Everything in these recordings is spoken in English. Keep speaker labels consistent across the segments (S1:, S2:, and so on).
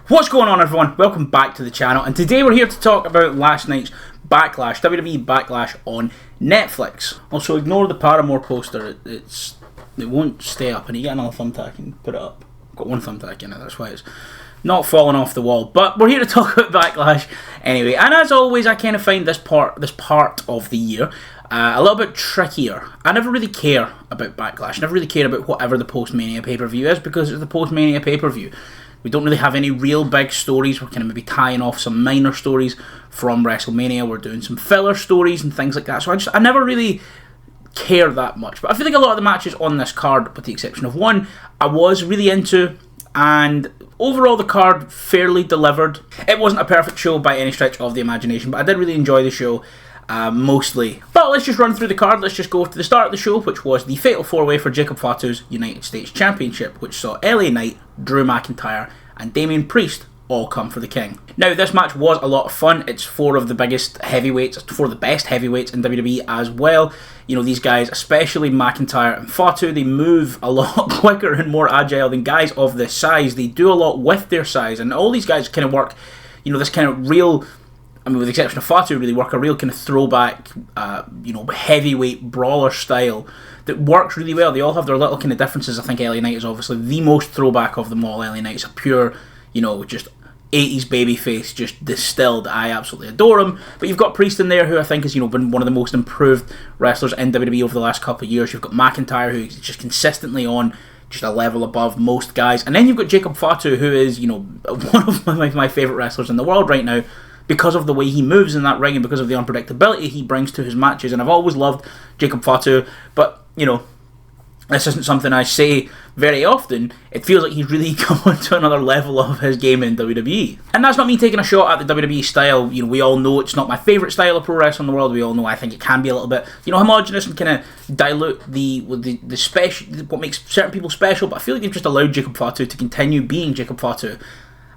S1: What's going on, everyone? Welcome back to the channel, and today we're here to talk about last night's Backlash, WWE Backlash on Netflix. Also, ignore the Paramore poster, it won't stay up. I need to get another thumbtack and put it up. I've got one thumbtack in it, that's why it's not falling off the wall. But we're here to talk about Backlash anyway, and as always, I kind of find this part of the year a little bit trickier. I never really care about Backlash, I never really care about whatever the post-Mania pay-per-view is, because it's the post-Mania pay-per-view. We don't really have any real big stories. We're kind of maybe tying off some minor stories from WrestleMania. We're doing some filler stories and things like that. So I never really care that much. But I feel like a lot of the matches on this card, with the exception of one, I was really into. And overall, the card fairly delivered. It wasn't a perfect show by any stretch of the imagination, but I did really enjoy the show. Mostly. But let's just run through the card. Let's just go to the start of the show, which was the Fatal 4-Way for Jacob Fatu's United States Championship, which saw LA Knight, Drew McIntyre, and Damian Priest all come for the king. Now, this match was a lot of fun. It's four of the biggest heavyweights, four of the best heavyweights in WWE as well. You know, these guys, especially McIntyre and Fatu, they move a lot quicker and more agile than guys of this size. They do a lot with their size, and all these guys kind of work, you know, this kind of real, I mean, with the exception of Fatu, really work a real kind of throwback, heavyweight brawler style that works really well. They all have their little kind of differences. I think LA Knight is obviously the most throwback of them all. LA Knight's a pure, just 80s babyface, just distilled. I absolutely adore him. But you've got Priest in there, who I think has, been one of the most improved wrestlers in WWE over the last couple of years. You've got McIntyre, who's just consistently on just a level above most guys. And then you've got Jacob Fatu, who is, one of my favourite wrestlers in the world right now, because of the way he moves in that ring and because of the unpredictability he brings to his matches. And I've always loved Jacob Fatu, but, this isn't something I say very often. It feels like he's really come to another level of his game in WWE. And that's not me taking a shot at the WWE style. We all know it's not my favourite style of pro wrestling in the world. We all know I think it can be a little bit, homogenous and kind of dilute the special, what makes certain people special. But I feel like they've just allowed Jacob Fatu to continue being Jacob Fatu.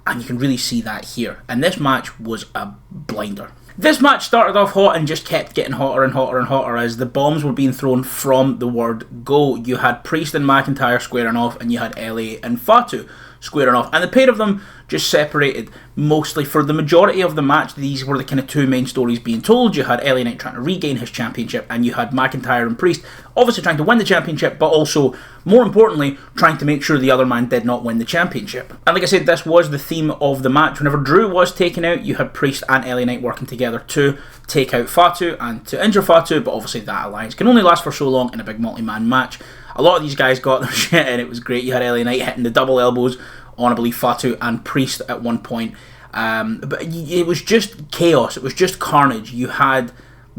S1: And you can really see that here. And this match was a blinder. This match started off hot and just kept getting hotter and hotter and hotter as the bombs were being thrown from the word go. You had Priest and McIntyre squaring off, and you had LA and Fatu squaring off. And the pair of them just separated mostly for the majority of the match. These were the kind of two main stories being told. You had LA Knight trying to regain his championship, and you had McIntyre and Priest obviously trying to win the championship, but also, more importantly, trying to make sure the other man did not win the championship. And like I said, this was the theme of the match. Whenever Drew was taken out, you had Priest and LA Knight working together to take out Fatu and to injure Fatu, but obviously that alliance can only last for so long in a big multi-man match. A lot of these guys got their shit in. It was great. You had LA Knight hitting the double elbows on, I believe, Fatu and Priest at one point. But it was just chaos. It was just carnage. You had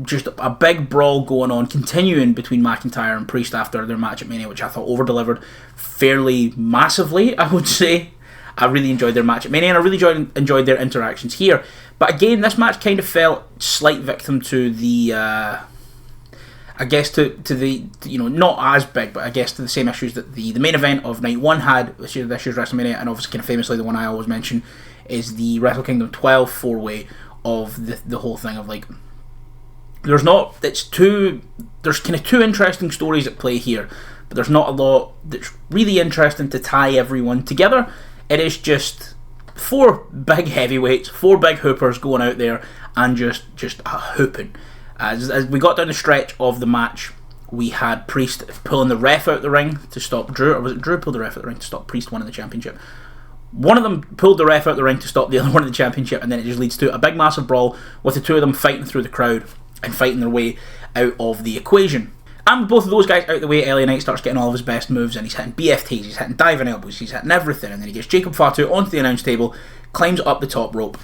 S1: just a big brawl going on, continuing between McIntyre and Priest after their match at Mania, which I thought over-delivered fairly massively, I would say. I really enjoyed their match at Mania, and I really enjoyed their interactions here. But again, this match kind of fell slight victim to the not as big, but I guess to the same issues that the main event of Night 1 had this year's WrestleMania, and obviously kind of famously the one I always mention is the Wrestle Kingdom 12 4-way of the whole thing of there's kind of two interesting stories at play here, but there's not a lot that's really interesting to tie everyone together. It is just four big heavyweights, four big hoopers going out there and just a hooping. As we got down the stretch of the match, we had Priest pulling the ref out the ring to stop Drew, or was it Drew pulled the ref out the ring to stop Priest winning the championship? One of them pulled the ref out the ring to stop the other one in the championship, and then it just leads to a big massive brawl with the two of them fighting through the crowd and fighting their way out of the equation. And with both of those guys out the way, LA Knight starts getting all of his best moves, and he's hitting BFTs, he's hitting diving elbows, he's hitting everything, and then he gets Jacob Fatu onto the announce table, climbs up the top rope,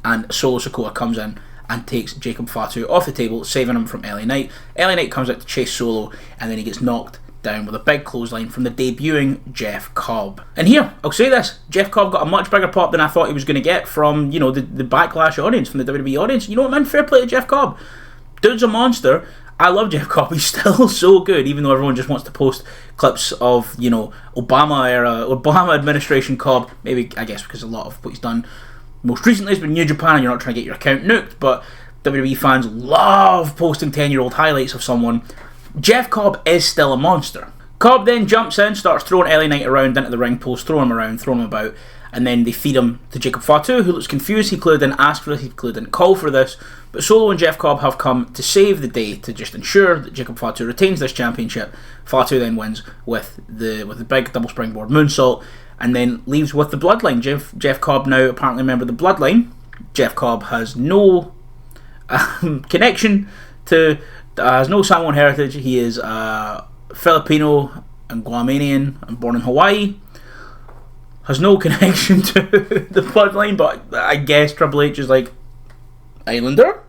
S1: and Solo Sikoa comes in and takes Jacob Fatu off the table, saving him from LA Knight. LA Knight comes out to chase Solo, and then he gets knocked down with a big clothesline from the debuting Jeff Cobb. And here, I'll say this, Jeff Cobb got a much bigger pop than I thought he was going to get from, the Backlash audience, from the WWE audience. You know what, man? Fair play to Jeff Cobb. Dude's a monster. I love Jeff Cobb. He's still so good, even though everyone just wants to post clips of, Obama administration Cobb. Maybe, I guess, because a lot of what he's done most recently has been New Japan, and you're not trying to get your account nuked, but WWE fans love posting 10-year-old highlights of someone. Jeff Cobb is still a monster. Cobb then jumps in, starts throwing LA Knight around into the ring post, throwing him around, throwing him about, and then they feed him to Jacob Fatu, who looks confused. He clearly didn't ask for this, he clearly didn't call for this, but Solo and Jeff Cobb have come to save the day, to just ensure that Jacob Fatu retains this championship. Fatu then wins with the big double springboard moonsault, and then leaves with the Bloodline. Jeff Cobb now apparently a member of the Bloodline. Jeff Cobb has no connection to, has no Samoan heritage. He is Filipino and Guamanian and born in Hawaii. Has no connection to the Bloodline, but I guess Triple H is like, Islander?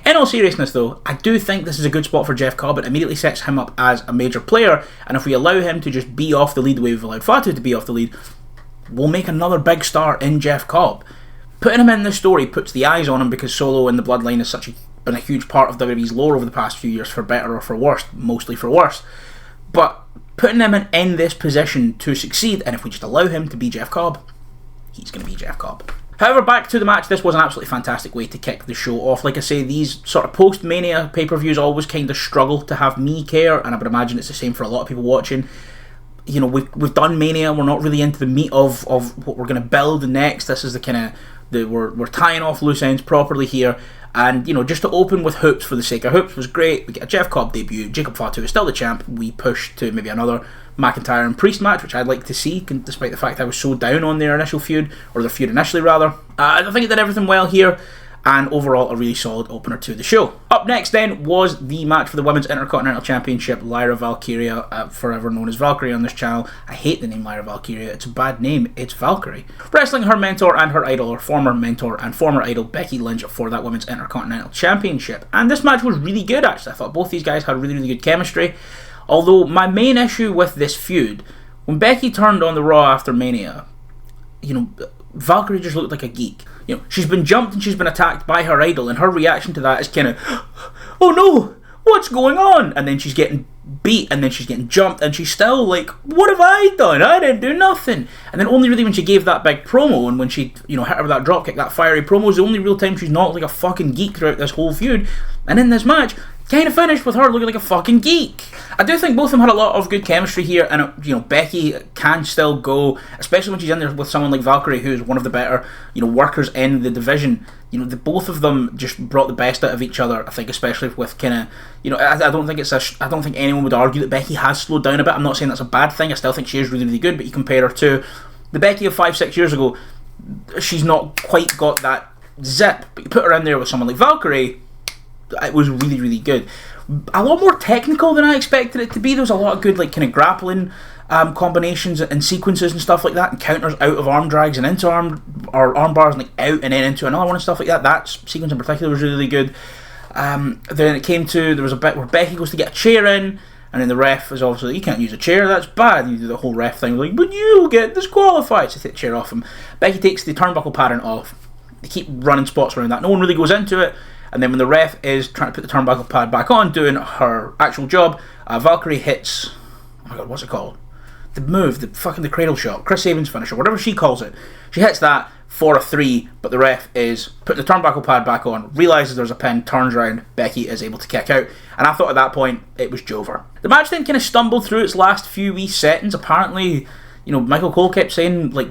S1: In all seriousness though, I do think this is a good spot for Jeff Cobb. It immediately sets him up as a major player, and if we allow him to just be off the lead the way we've allowed Fatu to be off the lead, we'll make another big star in Jeff Cobb. Putting him in this story puts the eyes on him, because Solo and the Bloodline has been a huge part of WWE's lore over the past few years, for better or for worse, mostly for worse. But putting him in this position to succeed, and if we just allow him to be Jeff Cobb, he's going to be Jeff Cobb. However, back to the match, this was an absolutely fantastic way to kick the show off. Like I say, these sort of post-Mania pay-per-views always kind of struggle to have me care, and I would imagine it's the same for a lot of people watching. You know, we've done Mania, we're not really into the meat of what we're going to build next. This is the kind of, we're tying off loose ends properly here, and, you know, just to open with hoops for the sake of hoops was great. We get a Jeff Cobb debut, Jacob Fatu is still the champ, we push to maybe another McIntyre and Priest match, which I'd like to see, despite the fact I was so down on their initial feud, or their feud initially rather. I think it did everything well here, and overall a really solid opener to the show. Up next then was the match for the Women's Intercontinental Championship. Lyra Valkyria, forever known as Valkyrie on this channel. I hate the name Lyra Valkyria, it's a bad name, it's Valkyrie. Wrestling her mentor and her idol, or former mentor and former idol, Becky Lynch, for that Women's Intercontinental Championship. And this match was really good actually. I thought both these guys had really, really good chemistry. Although my main issue with this feud, when Becky turned on the Raw after Mania, you know, Valkyrie just looked like a geek. You know, she's been jumped and she's been attacked by her idol, and her reaction to that is kind of, oh no, what's going on? And then she's getting beat, and then she's getting jumped, and she's still like, what have I done? I didn't do nothing. And then only really when she gave that big promo, and when she, you know, hit her with that dropkick, that fiery promo, is the only real time she's not like a fucking geek throughout this whole feud. And in this match, kind of finished with her looking like a fucking geek. I do think both of them had a lot of good chemistry here, and you know, Becky can still go, especially when she's in there with someone like Valkyrie, who's one of the better, you know, workers in the division. You know, both of them just brought the best out of each other. I think, especially with kind of, you know, I don't think anyone would argue that Becky has slowed down a bit. I'm not saying that's a bad thing. I still think she is really, really good. But you compare her to the Becky of 5-6 years ago, she's not quite got that zip. But you put her in there with someone like Valkyrie, it was really, really good. A lot more technical than I expected it to be. There was a lot of good, like, kind of grappling combinations and sequences and stuff like that, and counters out of arm drags and into arm bars, and like out and then into another one and stuff like that. That sequence in particular was really, really good. Then it came to, there was a bit where Becky goes to get a chair in, and then the ref is obviously, you can't use a chair, that's bad. You do the whole ref thing, like, but you'll get disqualified. So take the chair off him. Becky takes the turnbuckle pattern off. They keep running spots around that. No one really goes into it. And then when the ref is trying to put the turnbuckle pad back on, doing her actual job, Valkyrie hits, oh my god, what's it called? The move, the cradle shot, Chris Sabin's finisher, whatever she calls it. She hits that for a 3, but the ref is putting the turnbuckle pad back on, realises there's a pin, turns around, Becky is able to kick out. And I thought at that point, it was Jover. The match then kind of stumbled through its last few wee settings. Apparently, you know, Michael Cole kept saying, like,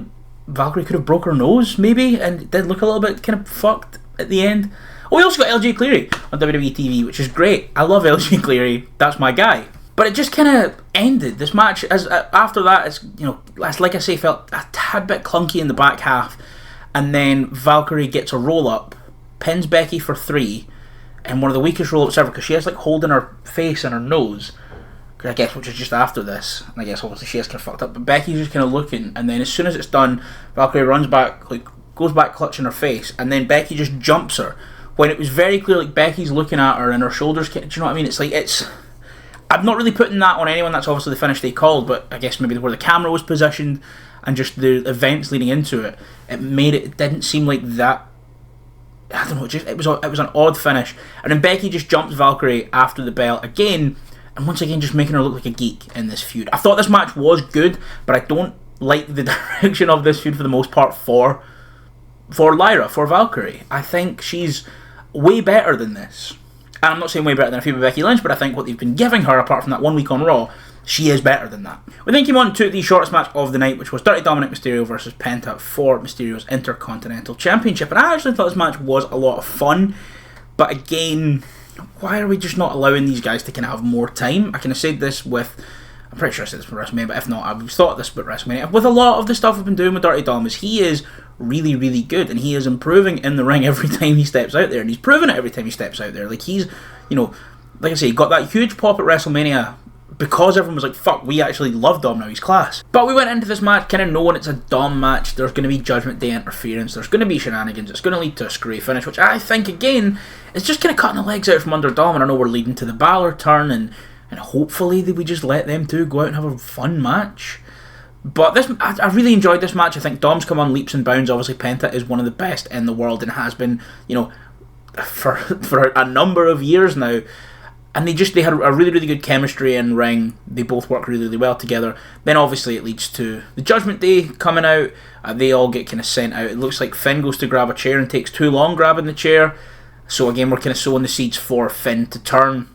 S1: Valkyrie could have broke her nose, maybe, and it did look a little bit kind of fucked at the end. Oh, we also got LJ Cleary on WWE TV, which is great. I love LJ Cleary. That's my guy. But it just kind of ended. This match, as after that, it's, you know, like I say, felt a tad bit clunky in the back half. And then Valkyrie gets a roll-up, pins Becky for 3, and one of the weakest roll-ups ever, because she has, like, holding her face and her nose, I guess, which is just after this. And I guess, obviously, she is kind of fucked up. But Becky's just kind of looking, and then as soon as it's done, Valkyrie runs back, like, goes back clutching her face, and then Becky just jumps her. When it was very clear, like, Becky's looking at her and her shoulders, do you know what I mean? It's like, I'm not really putting that on anyone, that's obviously the finish they called, but I guess maybe where the camera was positioned and just the events leading into it, it didn't seem like that, I don't know, it was an odd finish. And then Becky just jumps Valkyrie after the bell again, and once again just making her look like a geek in this feud. I thought this match was good, but I don't like the direction of this feud for the most part for Lyra, for Valkyrie. I think she's way better than this. And I'm not saying way better than a feud with Becky Lynch, but I think what they've been giving her, apart from that 1 week on Raw, she is better than that. We then came on to the shortest match of the night, which was Dirty Dominic Mysterio versus Penta for Mysterio's Intercontinental Championship. And I actually thought this match was a lot of fun, but again, why are we just not allowing these guys to kind of have more time? I kind of said this with, I'm pretty sure I said this for WrestleMania, but if not, I've thought this about WrestleMania. With a lot of the stuff we've been doing with Dirty Dom, he is really, really good, and he is improving in the ring every time he steps out there, and he's proven it every time he steps out there. Like, he's, like I say, he got that huge pop at WrestleMania because everyone was like, fuck, we actually love Dom now, he's class. But we went into this match kind of knowing it's a Dom match, there's going to be Judgment Day interference, there's going to be shenanigans, it's going to lead to a screwy finish, which I think, again, is just kind of cutting the legs out from under Dom, and I know we're leading to the Balor turn, and hopefully we just let them two go out and have a fun match. But this, I really enjoyed this match. I think Dom's come on leaps and bounds. Obviously, Penta is one of the best in the world and has been, for a number of years now. And they had a really, really good chemistry in ring. They both work really, really well together. Then obviously it leads to the Judgment Day coming out. They all get kind of sent out. It looks like Finn goes to grab a chair and takes too long grabbing the chair. So again, we're kind of sowing the seeds for Finn to turn.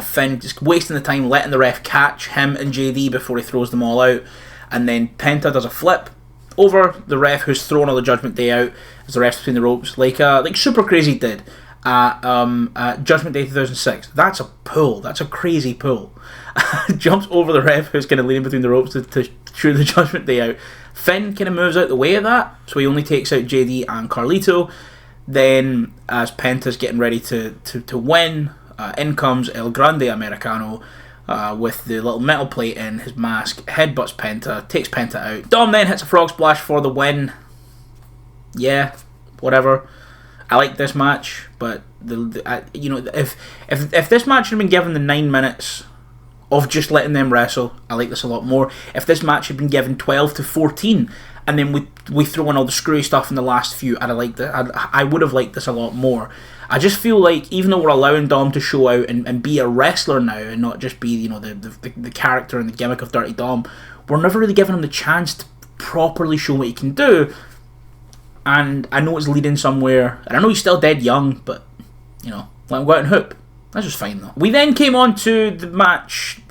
S1: Finn just wasting the time letting the ref catch him and JD before he throws them all out. And then Penta does a flip over the ref who's thrown all the Judgment Day out as the ref's between the ropes, like Super Crazy did at Judgment Day 2006. That's a pull. That's a crazy pull. Jumps over the ref who's kind of leaning between the ropes to shoot the Judgment Day out. Finn kind of moves out the way of that, so he only takes out JD and Carlito. Then, as Penta's getting ready to win, in comes El Grande Americano with the little metal plate in his mask, headbutts Penta, takes Penta out. Dom then hits a frog splash for the win. Yeah, whatever. I like this match, but if this match had been given the 9 minutes of just letting them wrestle, I like this a lot more. If this match had been given 12 to 14, and then we throw in all the screwy stuff in the last few, I would have liked this a lot more. I just feel like even though we're allowing Dom to show out and be a wrestler now and not just be the character and the gimmick of Dirty Dom, we're never really giving him the chance to properly show what he can do. And I know it's leading somewhere, and I know he's still dead young, but let him go out and hoop. That's just fine though. We then came on to the match.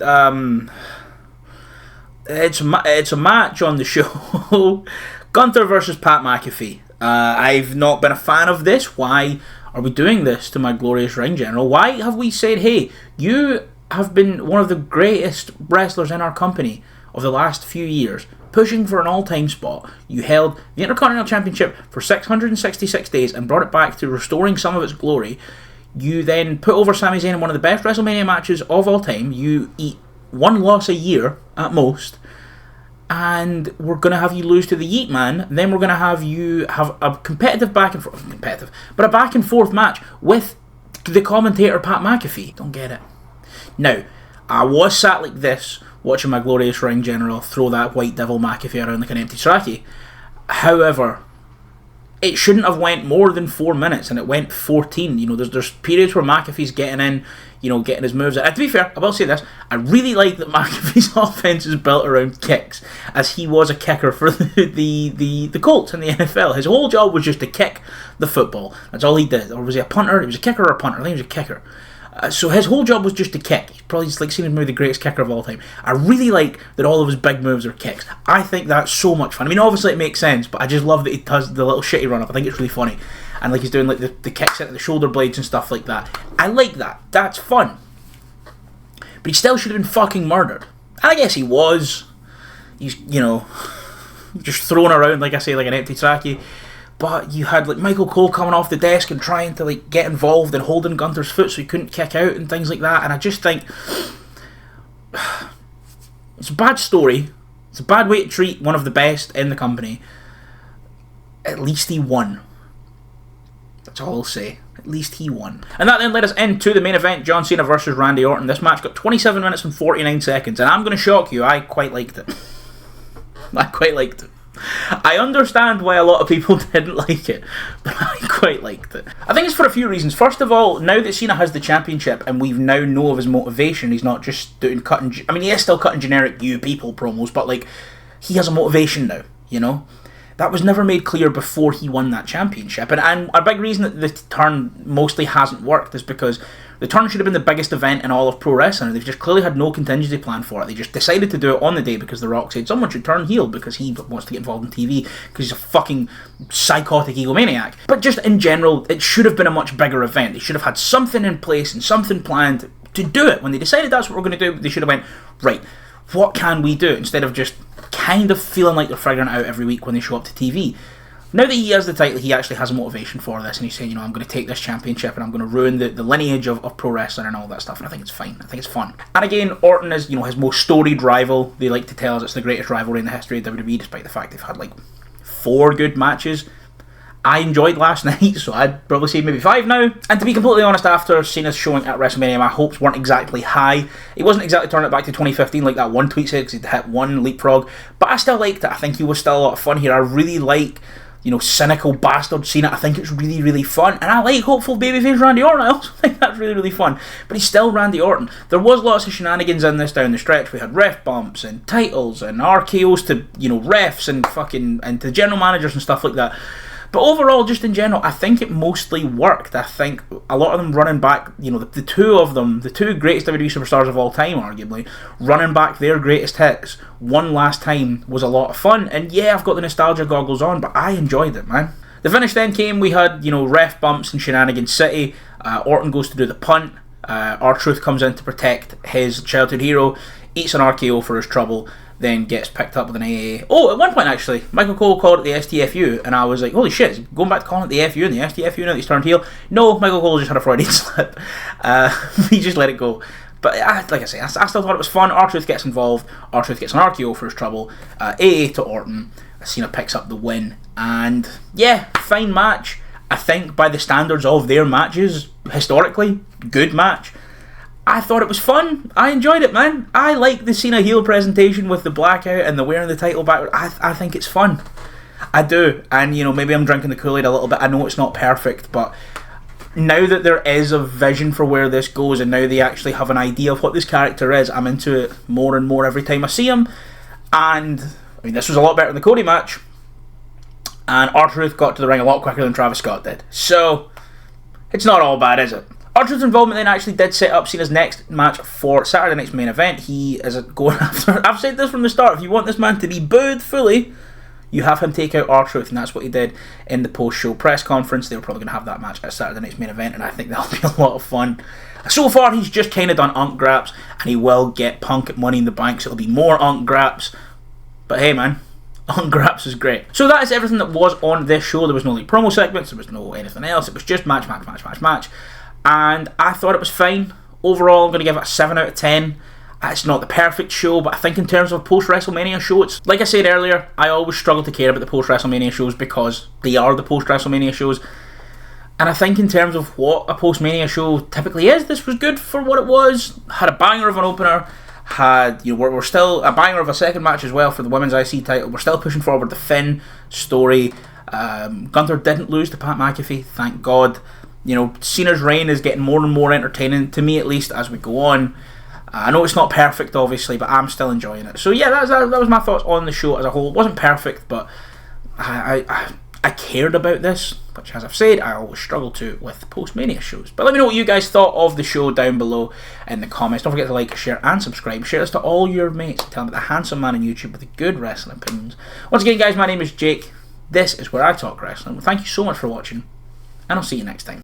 S1: It's a match on the show. Gunther versus Pat McAfee. I've not been a fan of this. Why are we doing this to my glorious ring general? Why have we said, hey, you have been one of the greatest wrestlers in our company of the last few years, pushing for an all-time spot. You held the Intercontinental Championship for 666 days and brought it back to restoring some of its glory. You then put over Sami Zayn in one of the best WrestleMania matches of all time. You eat one loss a year at most, and we're going to have you lose to the Yeet Man. Then we're going to have you have a competitive back and forth match with the commentator Pat McAfee. Don't get it. Now, I was sat like this watching my glorious ring general throw that white devil McAfee around like an empty trachea. However, it shouldn't have went more than 4 minutes, and it went 14. There's periods where McAfee's getting in, getting his moves. To be fair, I will say this: I really like that McAfee's offense is built around kicks, as he was a kicker for the Colts in the NFL. His whole job was just to kick the football. That's all he did. Or was he a punter? He was a kicker or a punter? I think he was a kicker. So his whole job was just to kick. He's probably just seen as maybe the greatest kicker of all time. I really like that all of his big moves are kicks. I think that's so much fun. I mean, obviously it makes sense, but I just love that he does the little shitty run up. I think it's really funny. And he's doing the kicks into the shoulder blades and stuff like that. I like that. That's fun. But he still should have been fucking murdered. And I guess he was. He's, just thrown around, like I say, like an empty trachea. But you had Michael Cole coming off the desk and trying to get involved and holding Gunther's foot so he couldn't kick out and things like that. And I just think it's a bad story. It's a bad way to treat one of the best in the company. At least he won. That's all I'll say. At least he won. And that then led us into the main event, John Cena versus Randy Orton. This match got 27 minutes and 49 seconds. And I'm going to shock you, I quite liked it. I understand why a lot of people didn't like it, but I quite liked it. I think it's for a few reasons. First of all, now that Cena has the championship and we now know of his motivation, he's not just he is still cutting generic "you people" promos, but he has a motivation now, that was never made clear before he won that championship. And a big reason that the turn mostly hasn't worked is because the turn should have been the biggest event in all of pro wrestling. They've just clearly had no contingency plan for it. They just decided to do it on the day because The Rock said someone should turn heel because he wants to get involved in TV because he's a fucking psychotic egomaniac. But just in general, it should have been a much bigger event. They should have had something in place and something planned to do it. When they decided that's what we're going to do, they should have went, right, what can we do? Instead of just kind of feeling like they're figuring it out every week when they show up to TV. Now that he has the title, he actually has a motivation for this, and he's saying, I'm going to take this championship and I'm going to ruin the lineage of pro wrestling and all that stuff, and I think it's fine. I think it's fun. And again, Orton is, his most storied rival. They like to tell us it's the greatest rivalry in the history of WWE, despite the fact they've had, 4 good matches. I enjoyed last night, so I'd probably say maybe 5 now. And to be completely honest, after Cena's showing at WrestleMania, my hopes weren't exactly high. He wasn't exactly turning it back to 2015 like that one tweet said, because he'd hit one leapfrog. But I still liked it. I think he was still a lot of fun here. I really like, cynical bastard Cena. I think it's really, really fun. And I like hopeful babyface Randy Orton. I also think that's really, really fun. But he's still Randy Orton. There was lots of shenanigans in this down the stretch. We had ref bumps and titles and RKOs to, refs and to general managers and stuff like that. But overall, just in general, I think it mostly worked. I think a lot of them running back, the two of them, the two greatest WWE superstars of all time, arguably, running back their greatest hits one last time was a lot of fun. And yeah, I've got the nostalgia goggles on, but I enjoyed it, man. The finish then came, we had, ref bumps and Shenanigans City. Orton goes to do the punt. R-Truth comes in to protect his childhood hero, eats an RKO for his trouble, then gets picked up with an AA. Oh, at one point actually, Michael Cole called it the STFU, and I was like, holy shit, is he going back to calling it the FU and the STFU now that he's turned heel? No, Michael Cole just had a Freudian slip. He just let it go. But like I say, I still thought it was fun. R-Truth gets involved, R-Truth gets an RKO for his trouble, AA to Orton, Cena picks up the win, and yeah, fine match. I think by the standards of their matches, historically, good match. I thought it was fun. I enjoyed it, man. I like the Cena heel presentation with the blackout and the wearing the title backward. I think it's fun. I do. And, maybe I'm drinking the Kool-Aid a little bit. I know it's not perfect, but now that there is a vision for where this goes and now they actually have an idea of what this character is, I'm into it more and more every time I see him. And, this was a lot better than the Cody match. And R-Truth got to the ring a lot quicker than Travis Scott did. So, it's not all bad, is it? R-Truth's involvement then actually did set up Cena's next match for Saturday night's main event. He is going after... I've said this from the start. If you want this man to be booed fully, you have him take out R-Truth, and that's what he did in the post-show press conference. They were probably going to have that match at Saturday night's main event, and I think that'll be a lot of fun. So far, he's just kind of done Unk Graps, and he will get Punk at Money in the Bank, so it'll be more Unk Graps. But hey, man, Unk Graps is great. So that is everything that was on this show. There was no promo segments, there was no anything else. It was just match. And I thought it was fine. Overall, I'm going to give it a 7 out of 10. It's not the perfect show, but I think in terms of a post-WrestleMania show, it's... Like I said earlier, I always struggle to care about the post-WrestleMania shows because they are the post-WrestleMania shows. And I think in terms of what a post-Mania show typically is, this was good for what it was. Had a banger of an opener. We're still a banger of a second match as well for the Women's IC title. We're still pushing forward the Finn story. Gunther didn't lose to Pat McAfee, thank God. Cena's reign is getting more and more entertaining, to me at least, as we go on. I know it's not perfect, obviously, but I'm still enjoying it. So yeah, that was my thoughts on the show as a whole. It wasn't perfect, but I cared about this, which, as I've said, I always struggle to with post-Mania shows. But let me know what you guys thought of the show down below in the comments. Don't forget to like, share, and subscribe. Share this to all your mates. Tell them about the handsome man on YouTube with the good wrestling opinions. Once again, guys, my name is Jake. This is where I talk wrestling. Well, thank you so much for watching, and I'll see you next time.